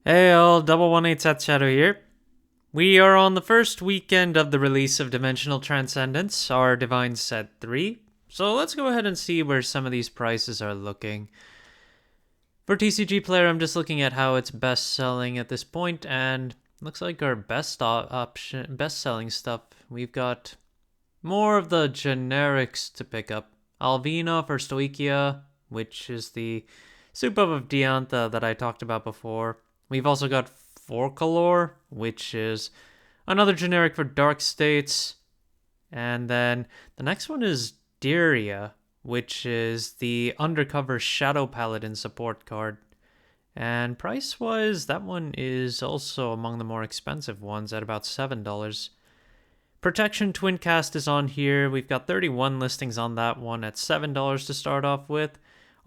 Hey all, Double 18 Set Shadow here. We are on the first weekend of the release of Dimensional Transcendence, our DivineZ 3. So let's go ahead and see where some of these prices are looking. For TCG Player, I'm just looking at how it's best selling at this point, and looks like our best selling stuff. We've got more of the generics to pick up. Alvina for Stoichia, which is the soup of Diantha that I talked about before. We've also got Forcolor, which is another generic for Dark States. And then the next one is Diria, which is the undercover Shadow Paladin support card. And price-wise, that one is also among the more expensive ones at about $7. Protection Twincast is on here. We've got 31 listings on that one at $7 to start off with.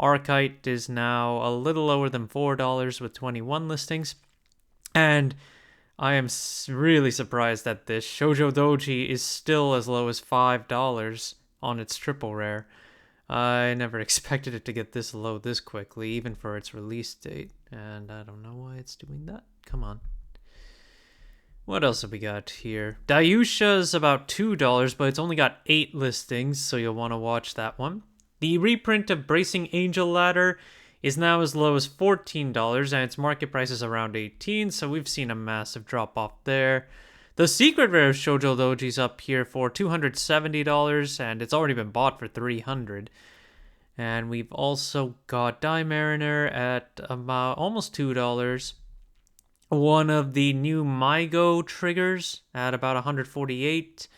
Archite is now a little lower than $4 with 21 listings. And I am really surprised that this Shoujo Doji is still as low as $5 on its triple rare. I never expected it to get this low this quickly, even for its release date. And I don't know why it's doing that. Come on. What else have we got here? Dayusha is about $2, but it's only got 8 listings, so you'll want to watch that one. The reprint of Bracing Angel Ladder is now as low as $14, and its market price is around $18, so we've seen a massive drop off there. The secret rare of Shoujo Doji's up here for $270, and it's already been bought for $300. And we've also got Die Mariner at about almost $2. One of the new Mygo triggers at about $148.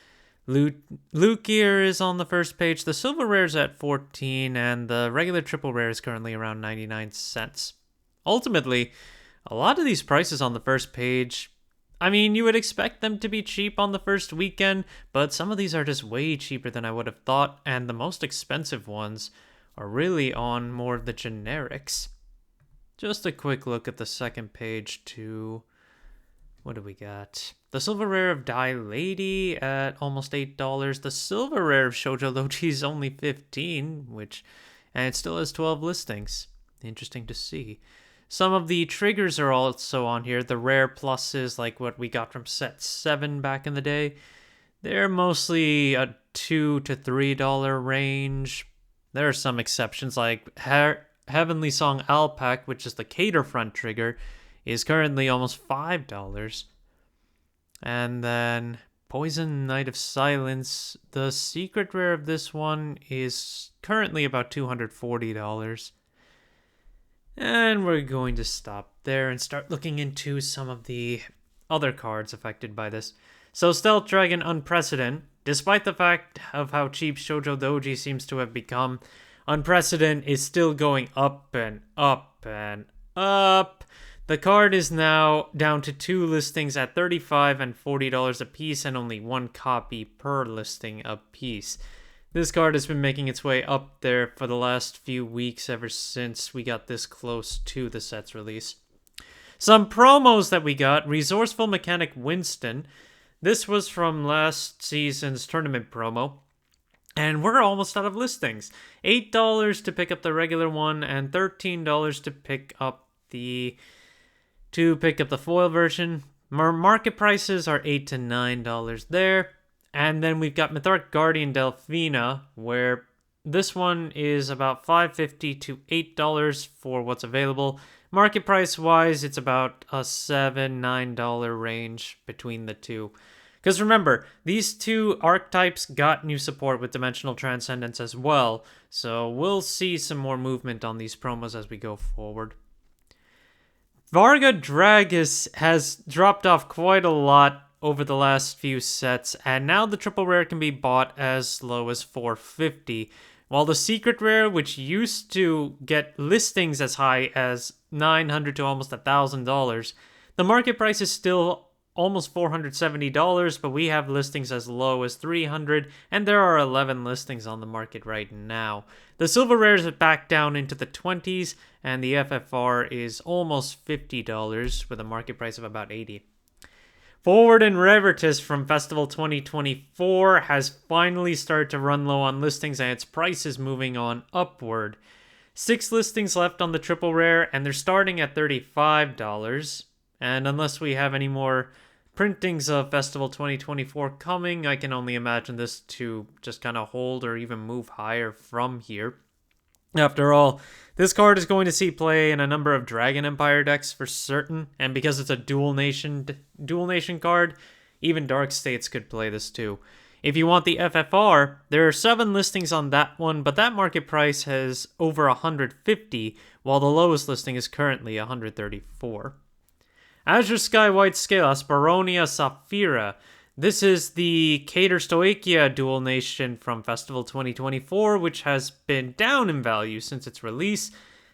Lucier is on the first page. The silver rare is at $14, and the regular triple rare is currently around 99 cents. Ultimately, a lot of these prices on the first page, I mean, you would expect them to be cheap on the first weekend, but some of these are just way cheaper than I would have thought, and the most expensive ones are really on more of the generics. Just a quick look at the second page too. What do we got? The silver rare of Die Lady at almost $8. The silver rare of Shoujo Doji is only $15, and it still has 12 listings. Interesting to see. Some of the triggers are also on here. The rare pluses, like what we got from set 7 back in the day, they're mostly a $2 to $3 range. There are some exceptions, like Heavenly Song Alpac, which is the Caterfront trigger, is currently almost $5. And then Poison Knight of Silence, the secret rare of this one is currently about $240. And we're going to stop there and start looking into some of the other cards affected by this. So Stealth Dragon Unprecedented, despite the fact of how cheap Shoujo Doji seems to have become, Unprecedented is still going up and up and up. The card is now down to 2 listings at $35 and $40 a piece, and only 1 copy per listing a piece. This card has been making its way up there for the last few weeks ever since we got this close to the set's release. Some promos that we got. Resourceful Mechanic Winston. This was from last season's tournament promo. And we're almost out of listings. $8 to pick up the regular one, and $13 to pick up the foil version. Market prices are $8 to $9 there. And then we've got Mytharic Guardian Delphina, where this one is about $5.50 to $8 for what's available. Market price wise, it's about a $7, $9 range between the two. Because remember, these two archetypes got new support with Dimensional Transcendence as well, so we'll see some more movement on these promos as we go forward. Varga Dragres has dropped off quite a lot over the last few sets, and now the triple rare can be bought as low as $450, while the secret rare, which used to get listings as high as $900 to almost $1,000, the market price is still almost $470, but we have listings as low as $300, and there are 11 listings on the market right now. The silver rares are back down into the 20s, and the FFR is almost $50 with a market price of about $80. Forward and Reveritus from Festival 2024 has finally started to run low on listings, and its price is moving on upward. 6 listings left on the triple rare, and they're starting at $35. And unless we have any more printings of Festival 2024 coming, I can only imagine this to just kind of hold or even move higher from here. After all, this card is going to see play in a number of Dragon Empire decks for certain, and because it's a dual nation card, even Dark States could play this too. If you want the FFR, there are 7 listings on that one, but that market price has over 150, while the lowest listing is currently 134. Azure Sky White Scale Asperonia Saphira. This is the Cater Stoichia dual nation from Festival 2024, which has been down in value since its release,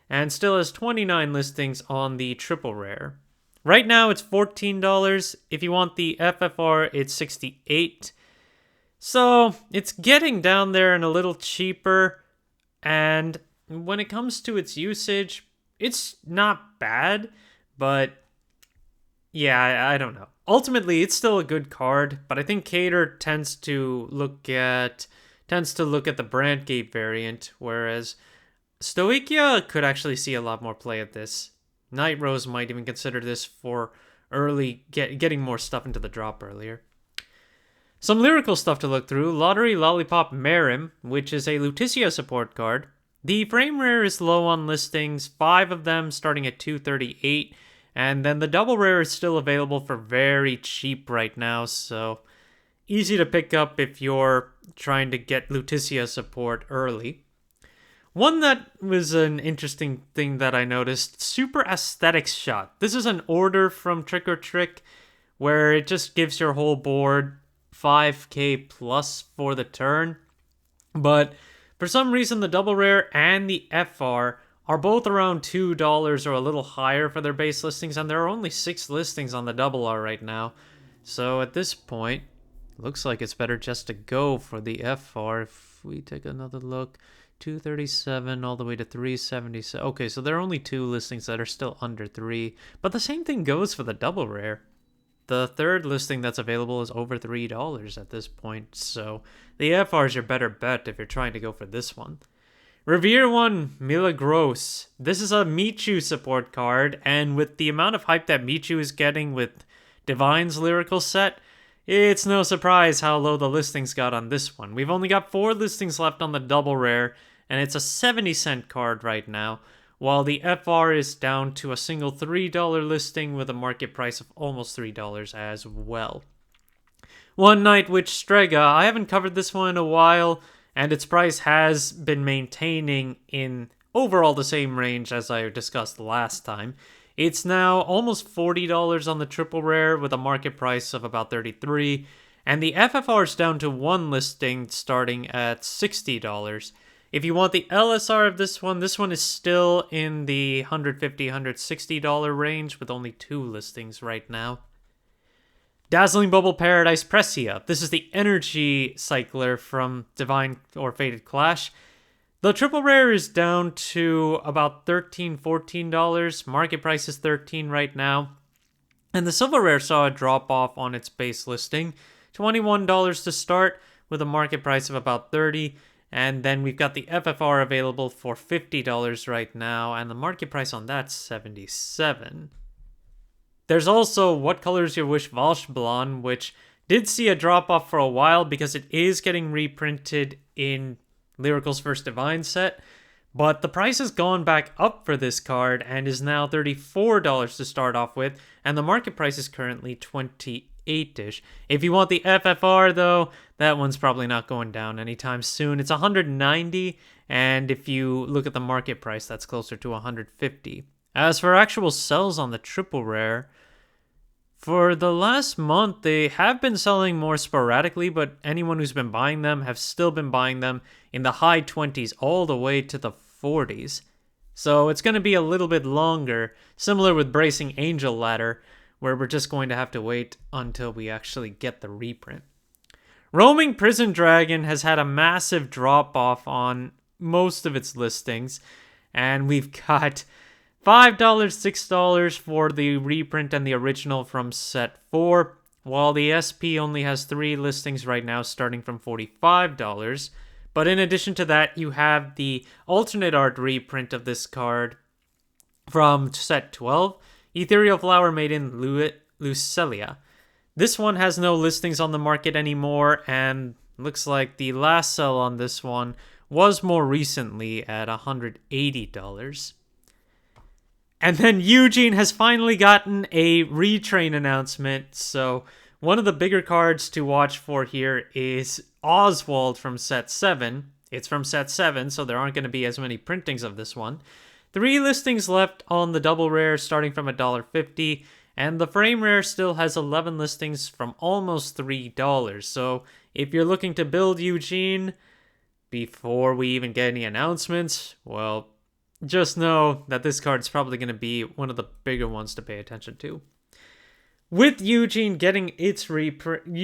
and still has 29 listings on the triple rare. Right now it's $14. If you want the FFR, it's $68. So it's getting down there and a little cheaper, and when it comes to its usage, it's not bad, but yeah, I don't know. Ultimately, it's still a good card, but I think Cater tends to look at the Brandgate variant, whereas Stoichia could actually see a lot more play at this. Night Rose might even consider this for early getting more stuff into the drop earlier. Some lyrical stuff to look through. Lottery Lollipop Merim, which is a Lucelia support card. The frame rare is low on listings, 5 of them starting at $238, and then the double rare is still available for very cheap right now, so easy to pick up if you're trying to get Lucelia support early. One that was an interesting thing that I noticed, Super Aesthetics Shot. This is an order from Trick or Trick where it just gives your whole board 5k plus for the turn, but for some reason the double rare and the FR are both around $2 or a little higher for their base listings, and there are only 6 listings on the double R right now. So at this point, looks like it's better just to go for the FR. If we take another look, 237 all the way to 377. Okay, so there are only 2 listings that are still under 3, but the same thing goes for the double rare. The third listing that's available is over $3 at this point, so the FR is your better bet if you're trying to go for this one. Revere 1, Milagros. This is a Michu support card, and with the amount of hype that Michu is getting with DivineZ lyrical set, it's no surprise how low the listings got on this one. We've only got 4 listings left on the double rare, and it's a 70-cent card right now, while the FR is down to a single $3 listing with a market price of almost $3 as well. One Night Witch Strega. I haven't covered this one in a while, and its price has been maintaining in overall the same range as I discussed last time. It's now almost $40 on the triple rare with a market price of about $33, and the FFR is down to 1 listing starting at $60. If you want the LSR of this one is still in the $150, $160 range with only 2 listings right now. Dazzling Bubble Paradise Pressia. This is the energy cycler from Divine or Fated Clash. The triple rare is down to about $13, $14. Market price is $13 right now. And the silver rare saw a drop off on its base listing. $21 to start with a market price of about $30. And then we've got the FFR available for $50 right now. And the market price on that's $77. There's also What Colors Your Wish Valsheblan, which did see a drop-off for a while because it is getting reprinted in Lyrical's first Divine set, but the price has gone back up for this card and is now $34 to start off with, and the market price is currently $28-ish. If you want the FFR, though, that one's probably not going down anytime soon. It's $190, and if you look at the market price, that's closer to $150. As for actual sells on the triple rare, for the last month, they have been selling more sporadically, but anyone who's been buying them have still been buying them in the high 20s all the way to the 40s. So it's going to be a little bit longer, similar with Bracing Angel Ladder, where we're just going to have to wait until we actually get the reprint. Roaming Prison Dragon has had a massive drop-off on most of its listings, and we've got $5, $6 for the reprint and the original from set 4, while the SP only has 3 listings right now starting from $45. But in addition to that, you have the alternate art reprint of this card from set 12, Ethereal Flower made in Lucelia. This one has no listings on the market anymore, and looks like the last sell on this one was more recently at $180. And then Eugene has finally gotten a retrain announcement, so one of the bigger cards to watch for here is Oswald from set 7. It's from set 7, so there aren't going to be as many printings of this one. 3 listings left on the double rare starting from $1.50, and the frame rare still has 11 listings from almost $3. So if you're looking to build Eugene before we even get any announcements, well, just know that this card's probably going to be one of the bigger ones to pay attention to. With Eugene getting its retrain,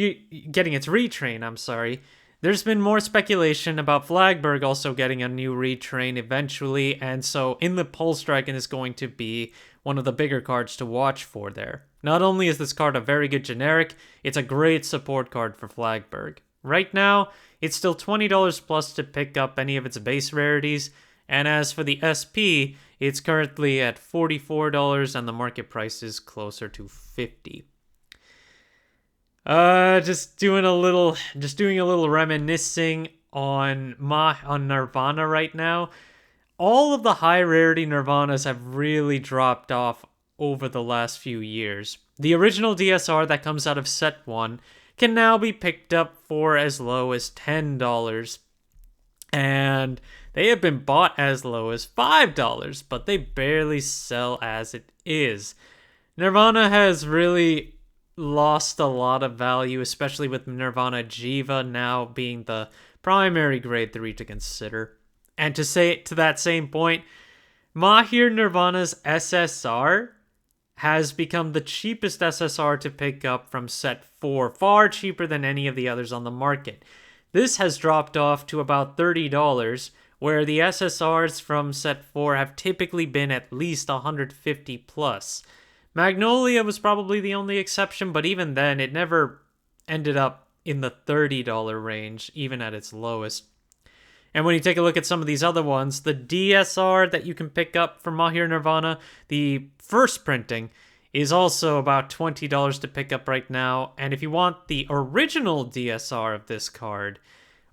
there's been more speculation about Flagberg also getting a new retrain eventually, and so Inlet Pulse Dragon is going to be one of the bigger cards to watch for there. Not only is this card a very good generic, it's a great support card for Flagberg. Right now, it's still $20 plus to pick up any of its base rarities, and as for the SP, it's currently at $44 and the market price is closer to $50. Just doing a little reminiscing on Nirvana right now. All of the high rarity Nirvanas have really dropped off over the last few years. The original DSR that comes out of set 1 can now be picked up for as low as $10. And they have been bought as low as $5, but they barely sell as it is. Nirvana has really lost a lot of value, especially with Nirvana Jiva now being the primary grade 3 to consider. And to say it to that same point, Mahir Nirvana's SSR has become the cheapest SSR to pick up from set 4, far cheaper than any of the others on the market. This has dropped off to about $30, where the SSRs from set 4 have typically been at least $150 plus. Magnolia was probably the only exception, but even then, it never ended up in the $30 range, even at its lowest. And when you take a look at some of these other ones, the DSR that you can pick up from Mahir Nirvana, the first printing, is also about $20 to pick up right now. And if you want the original DSR of this card,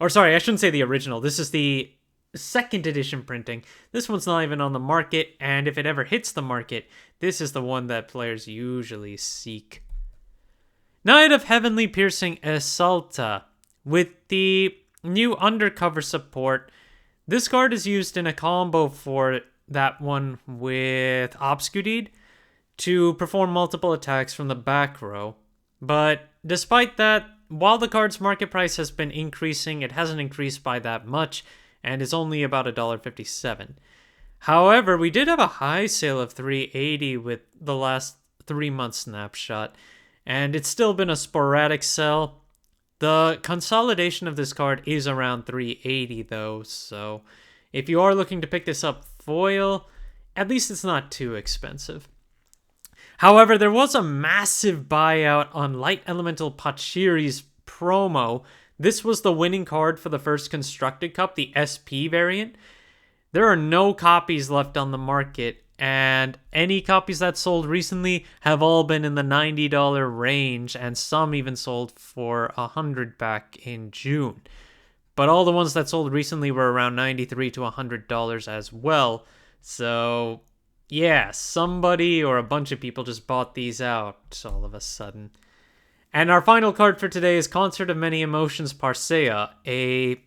or sorry, I shouldn't say the original, this is the second edition printing. This one's not even on the market, and if it ever hits the market, this is the one that players usually seek. Knight of Heavenly Piercing Esalta. With the new undercover support, this card is used in a combo for that one with Obscudeed to perform multiple attacks from the back row. But despite that, while the card's market price has been increasing, it hasn't increased by that much, and is only about $1.57. However, we did have a high sale of $3.80 with the last 3-month snapshot, and it's still been a sporadic sell. The consolidation of this card is around $3.80 though, so if you are looking to pick this up foil, at least it's not too expensive. However, there was a massive buyout on Light Elemental Pachiri's promo. This was the winning card for the first Constructed Cup, the SP variant. There are no copies left on the market, and any copies that sold recently have all been in the $90 range, and some even sold for $100 back in June. But all the ones that sold recently were around $93 to $100 as well. So yeah, somebody or a bunch of people just bought these out all of a sudden. And our final card for today is Concert of Many Emotions Parseia, a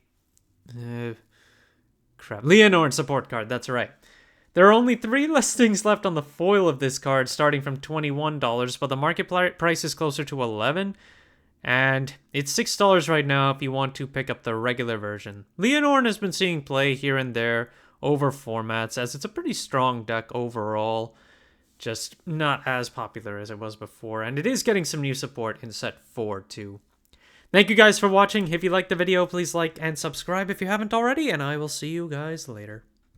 Leonor support card, that's right. There are only 3 listings left on the foil of this card, starting from $21, but the market price is closer to $11, and it's $6 right now if you want to pick up the regular version. Leonor has been seeing play here and there over formats, as it's a pretty strong deck overall, just not as popular as it was before, and it is getting some new support in set 4 too. Thank you guys for watching. If you liked the video, please like and subscribe if you haven't already, and I will see you guys later.